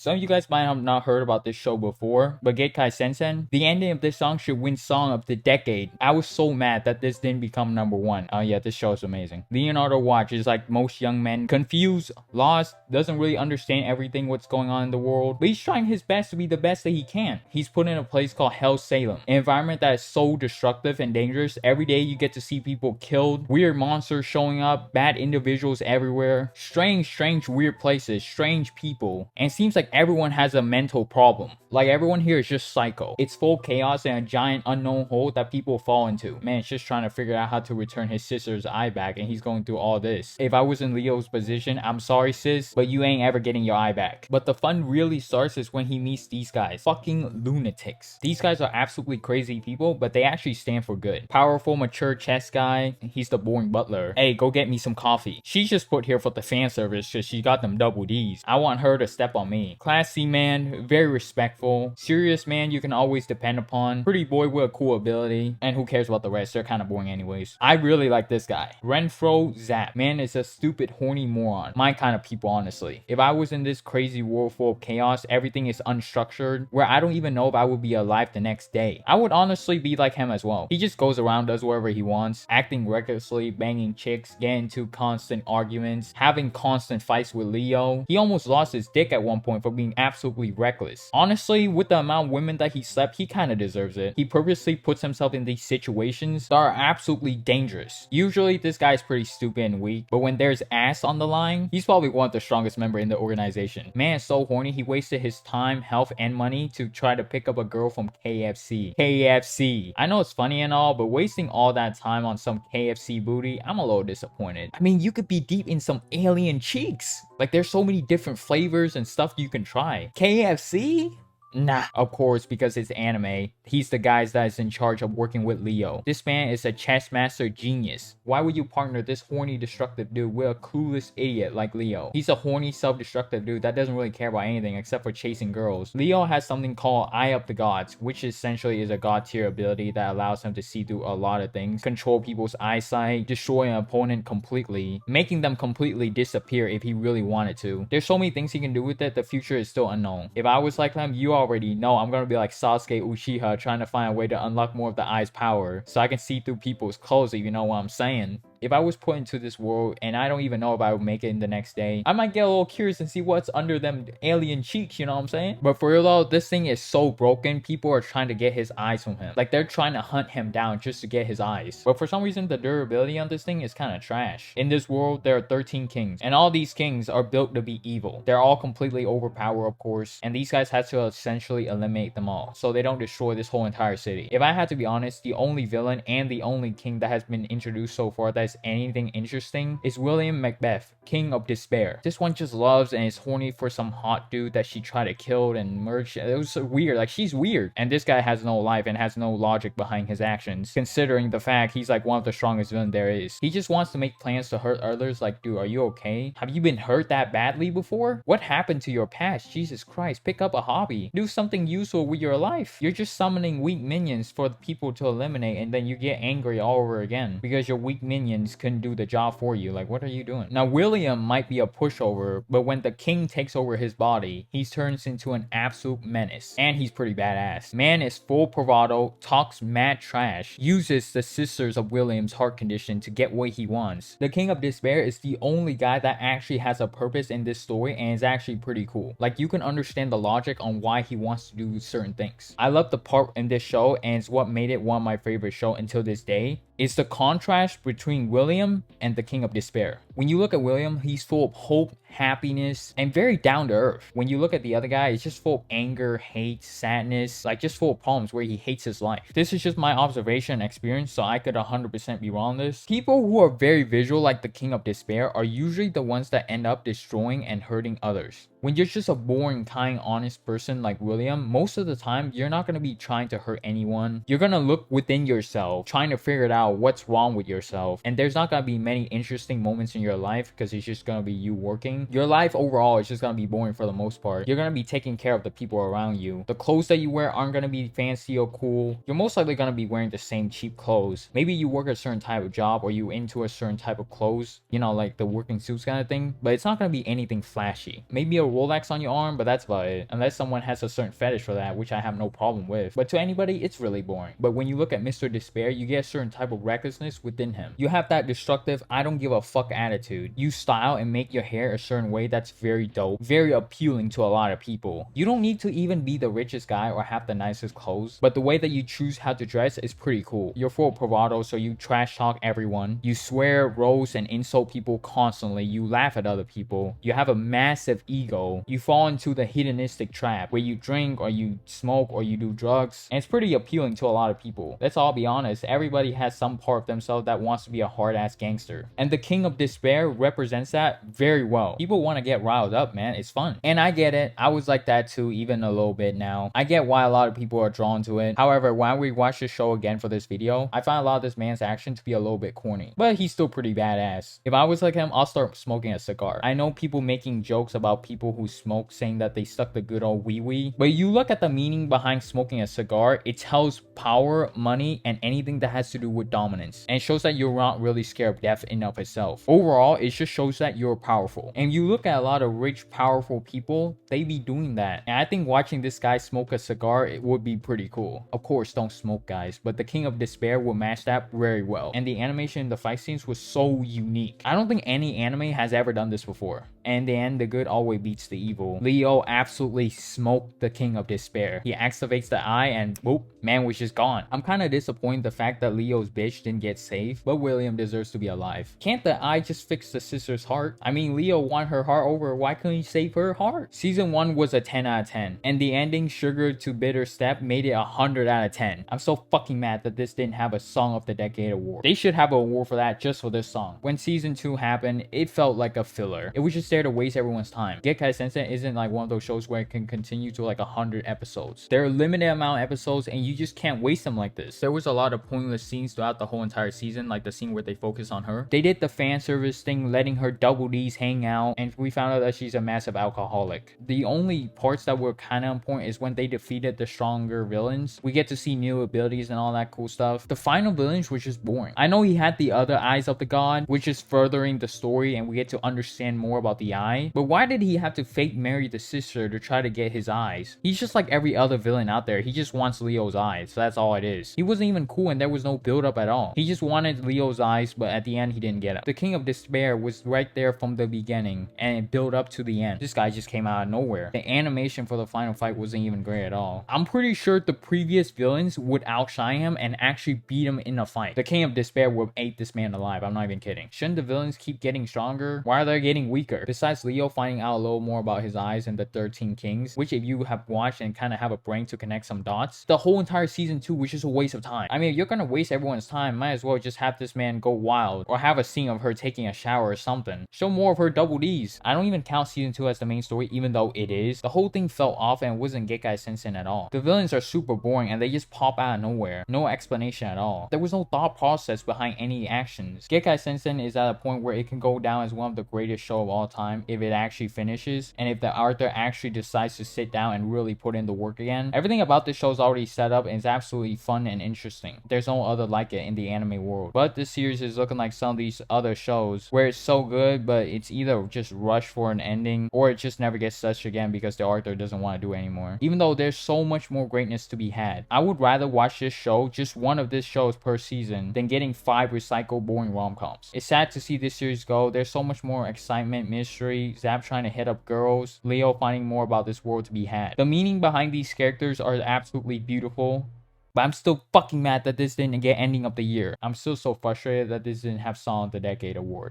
Some of you guys might have not heard about this show before, but Kekkai Sensen, the ending of this song should win Song of the Decade. I was so mad that this didn't become number one. Oh yeah, this show is amazing. Leonardo watches like most young men, confused, lost, doesn't really understand everything what's going on in the world, but he's trying his best to be the best that he can. He's put in a place called Hell Salem, an environment that is so destructive and dangerous. Every day you get to see people killed, weird monsters showing up, bad individuals everywhere, strange, weird places, strange people, and it seems like everyone has a mental problem. Like everyone here is just psycho. It's full chaos and a giant unknown hole that people fall into. Man, it's just trying to figure out how to return his sister's eye back, and he's going through all this. If I was in Leo's position, I'm sorry sis, but you ain't ever getting your eye back. But the fun really starts is when he meets these guys. Fucking lunatics. These guys are absolutely crazy people, but they actually stand for good. Powerful, mature chess guy. He's the boring butler. Hey, go get me some coffee. She's just put here for the fan service because she got them double D's. I want her to step on me. Classy man, very respectful. Serious man you can always depend upon. Pretty boy with a cool ability. And who cares about the rest? They're kind of boring anyways. I really like this guy. Renfro Zap. Man is a stupid, horny moron. My kind of people, honestly. If I was in this crazy world full of chaos, everything is unstructured, where I don't even know if I would be alive the next day, I would honestly be like him as well. He just goes around, does whatever he wants, acting recklessly, banging chicks, getting into constant arguments, having constant fights with Leo. He almost lost his dick at one point for being absolutely reckless. Honestly, with the amount of women that he slept, he kind of deserves it. He purposely puts himself in these situations that are absolutely dangerous. Usually, this guy's pretty stupid and weak, but when there's ass on the line, he's probably one of the strongest members in the organization. Man is so horny, he wasted his time, health, and money to try to pick up a girl from KFC. KFC. I know it's funny and all, but wasting all that time on some KFC booty, I'm a little disappointed. I mean, you could be deep in some alien cheeks. Like, there's so many different flavors and stuff you can try. KFC? Nah, of course, because it's anime. He's the guy that is in charge of working with Leo. This man is a chess master genius. Why would you partner this horny, destructive dude with a clueless idiot like Leo? He's a horny, self-destructive dude that doesn't really care about anything except for chasing girls. Leo has something called Eye of the Gods, which essentially is a god tier ability that allows him to see through a lot of things, control people's eyesight, destroy an opponent completely, making them completely disappear if he really wanted to. There's so many things he can do with it, the future is still unknown. If I was like him, you already know I'm gonna be like Sasuke Uchiha, trying to find a way to unlock more of the eye's power so I can see through people's clothes, if you know what I'm saying. If I was put into this world and I don't even know if I would make it in the next day, I might get a little curious and see what's under them alien cheeks, you know what I'm saying? But for real though, this thing is so broken, people are trying to get his eyes from him. Like, they're trying to hunt him down just to get his eyes. But for some reason, the durability on this thing is kind of trash. In this world, there are 13 kings, and all these kings are built to be evil. They're all completely overpowered, of course, and these guys had to essentially eliminate them all, so they don't destroy this whole entire city. If I had to be honest, the only villain and the only king that has been introduced so far that is anything interesting is William Macbeth, King of Despair. This one just loves and is horny for some hot dude that she tried to kill and merge. It was so weird, like, she's weird. And this guy has no life and has no logic behind his actions, considering the fact he's like one of the strongest villains there is. He just wants to make plans to hurt others. Like, dude, are you okay? Have you been hurt that badly before? What happened to your past? Jesus Christ, pick up a hobby. Do something useful with your life. You're just summoning weak minions for the people to eliminate, and then you get angry all over again because your weak minions couldn't do the job for you. Like, what are you doing? Now, William might be a pushover, but when the king takes over his body, he turns into an absolute menace, and he's pretty badass. Man is full bravado, talks mad trash, uses the sisters of William's heart condition to get what he wants. The King of Despair is the only guy that actually has a purpose in this story, and is actually pretty cool. Like, you can understand the logic on why he wants to do certain things. I love the part in this show, and it's what made it one of my favorite shows until this day. It's the contrast between William and the King of Despair. When you look at William, he's full of hope, happiness, and very down to earth. When you look at the other guy, it's just full of anger, hate, sadness, like just full of problems where he hates his life. This is just my observation and experience, so I could 100% be wrong on this. People who are very visual like the King of Despair are usually the ones that end up destroying and hurting others. When you're just a boring, kind, honest person like William, most of the time, you're not going to be trying to hurt anyone. You're going to look within yourself, trying to figure it out what's wrong with yourself. And there's not going to be many interesting moments in your life because it's just going to be you working. boring. Your life overall is just gonna be boring for the most part. You're gonna be taking care of the people around you. The clothes that you wear aren't gonna be fancy or cool. You're most likely gonna be wearing the same cheap clothes. Maybe you work a certain type of job or you into a certain type of clothes, you know, like the working suits kind of thing, but it's not gonna be anything flashy. Maybe a Rolex on your arm, but that's about it. Unless someone has a certain fetish for that, which I have no problem with. But to anybody, it's really boring. But when you look at Mr. Despair, you get a certain type of recklessness within him. You have that destructive, I don't give a fuck attitude. You style and make your hair a certain way that's very dope, very appealing to a lot of people. You don't need to even be the richest guy or have the nicest clothes, but the way that you choose how to dress is pretty cool. You're full of bravado, so you trash talk everyone. You swear, roast, and insult people constantly. You laugh at other people. You have a massive ego. You fall into the hedonistic trap where you drink or you smoke or you do drugs, and it's pretty appealing to a lot of people. Let's all be honest, everybody has some part of themselves that wants to be a hard-ass gangster, and the King of Despair represents that very well. People want to get riled up, man. It's fun, and I get it. I was like that too, even a little bit now. I get why a lot of people are drawn to it. However, when we watch the show again for this video, I find a lot of this man's action to be a little bit corny, but he's still pretty badass. If I was like him, I'll start smoking a cigar. I know people making jokes about people who smoke, saying that they stuck the good old wee-wee, but you look at the meaning behind smoking a cigar, it tells power, money, and anything that has to do with dominance, and it shows that you're not really scared of death in of itself. Overall, it just shows that you're powerful. And you look at a lot of rich, powerful people, they be doing that, and I think watching this guy smoke a cigar, it would be pretty cool. Of course, don't smoke, guys, but the King of Despair will match that very well, and the animation in the fight scenes was so unique. I don't think any anime has ever done this before. And in the end, the good always beats the evil. Leo absolutely smoked the King of Despair. He activates the eye and whoop, man was just gone. I'm kind of disappointed the fact that Leo's bitch didn't get saved, but William deserves to be alive. Can't the eye just fix the sister's heart? I mean, Leo won her heart over, why couldn't he save her heart? Season 1 was a 10 out of 10, and the ending, Sugar to Bitter Step, made it 100 out of 10. I'm so fucking mad that this didn't have a Song of the Decade award. They should have an award for that just for this song. When season 2 happened, it felt like a filler. It was just there to waste everyone's time. Kekkai Sensen isn't like one of those shows where it can continue to like 100 episodes. There are a limited amount of episodes and you just can't waste them like this. There was a lot of pointless scenes throughout the whole entire season, like the scene where they focus on her. They did the fan service thing, letting her double D's hang out, and we found out that she's a massive alcoholic. The only parts that were kind of important is when they defeated the stronger villains. We get to see new abilities and all that cool stuff. The final villains was just boring. I know he had the other eyes of the god, which is furthering the story and we get to understand more about the eye, but why did he have to fake marry the sister to try to get his eyes? He's just like every other villain out there. He just wants Leo's eyes, so that's all it is. He wasn't even cool and there was no build up at all. He just wanted Leo's eyes, but at the end he didn't get it. The King of Despair was right there from the beginning and it built up to the end. This guy just came out of nowhere. The animation for the final fight wasn't even great at all. I'm pretty sure the previous villains would outshine him and actually beat him in a fight. The King of Despair would ate this man alive. I'm not even kidding. Shouldn't the villains keep getting stronger? Why are they getting weaker? Besides Leo finding out a little more about his eyes and the 13 kings, which if you have watched and kind of have a brain to connect some dots, the whole entire season 2 was just a waste of time. I mean, if you're gonna waste everyone's time, might as well just have this man go wild or have a scene of her taking a shower or something. Show more of her double D's. I don't even count season 2 as the main story, even though it is. The whole thing fell off and wasn't Kekkai Sensen at all. The villains are super boring and they just pop out of nowhere. No explanation at all. There was no thought process behind any actions. Kekkai Sensen is at a point where it can go down as one of the greatest show of all time if it actually finishes, and if the author actually decides to sit down and really put in the work again. Everything about this show is already set up and it's absolutely fun and interesting. There's no other like it in the anime world. But this series is looking like some of these other shows where it's so good, but it's either just rushed for an ending or it just never gets touched again because the author doesn't want to do it anymore. Even though there's so much more greatness to be had. I would rather watch this show, just one of these shows per season, than getting 5 recycled boring rom-coms. It's sad to see this series go. There's so much more excitement, mystery, Zap trying to hit up girls, Leo finding more about this world to be had. The meaning behind these characters are absolutely beautiful. But I'm still fucking mad that this didn't get ending of the year. I'm still so frustrated that this didn't have Song of the Decade award.